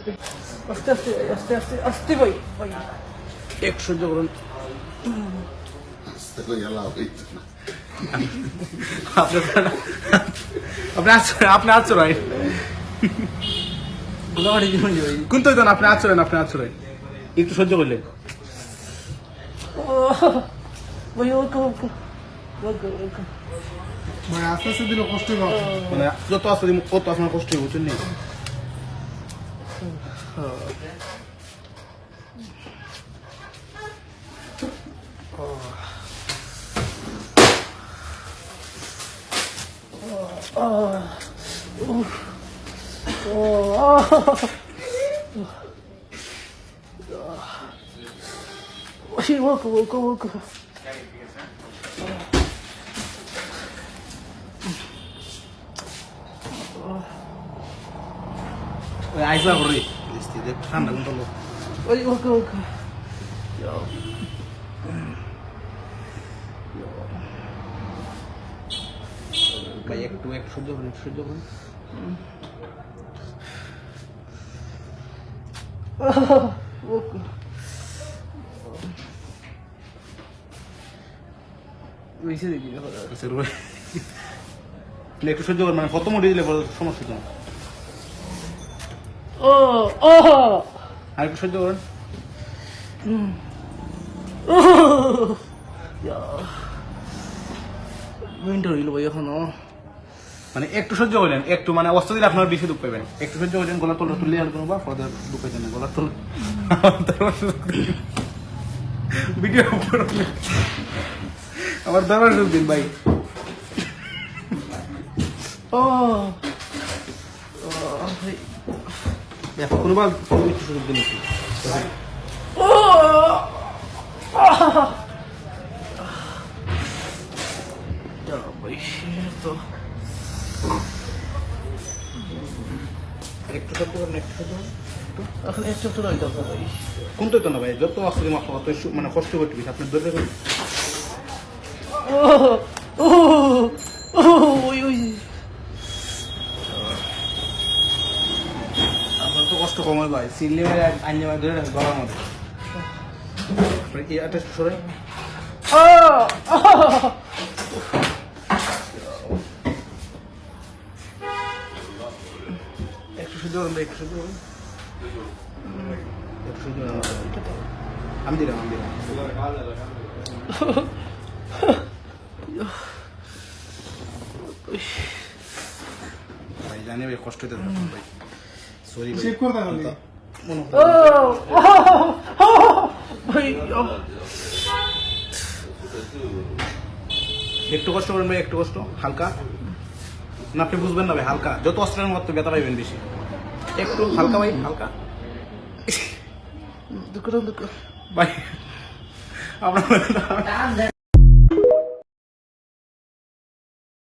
আস্তে আস্তে আস্তে আস্তে আস্তে ভাই ভাই এক সহ্য করুন। আপনি আচরণ কোন তো আপনি আচরণ একটু সহ্য করলেন ভাই ওকে ওকে ওকে ওকে মানে আস্তে আস্তে দিলে কষ্ট হবে মানে যত আসতে কত আপনার কষ্ট হবে বুঝছেন নি? ওকে ওকে ওকে আইসা করে ঠান্ডা কোন লোক ওকে ওকে ভাই একটু সহ্য করুন একটু সহ্য করুন ওকে বেশি দেখি একটু সহ্য করুন মানে কত মোটে দিলে সমস্যা তো ও ও আর একটু সহ্য করুন উইন্টার হইল ভাই এখনো মানে একটু সহ্য করলেন একটু মানে অস্ত্র দিলে আপনার বেশি দুঃখ পাবেন একটু সহ্য করলেন গলা তোলা তুললে আর কোনো বা ফলে দুঃখ পাইতেন না গলা তোল ভিডিও আমার দরবার সুখ দিন ভাই ও কোনোবার একটু সুযোগ দিন একটু ও ভাই তো একটু সহ্য করুন একটু সহ্য করুন এখন একটু তো রইতে হবে ভাই কোন তো না ভাই যত অস্ত্র দিন অত মানে কষ্ট করতে আপনি ধরে রাখুন ও ও ও ওই ওই আপনার তো কষ্ট কম হয় ভাই সিললে আইনে ধরে রাখুন গলার মধ্যে এটা সরে একটু সহ্য করুন ভাই একটু সহ্য করুন একটু সহ্য করুন আমি দিলাম ভাই জানি ভাই কষ্ট হতে থাকুন ভাই সরি ভাই চেক করে তাহলে মনে ও ভাই একটু কষ্ট করেন ভাই একটু কষ্ট হালকা না আপনি বুঝবেন না ভাই হালকা যত অস্ত্রের মতো ব্যথা পাইবেন বেশি একটু হালকা ভাই হালকা দুঃখ দুঃখ ভাই আপনার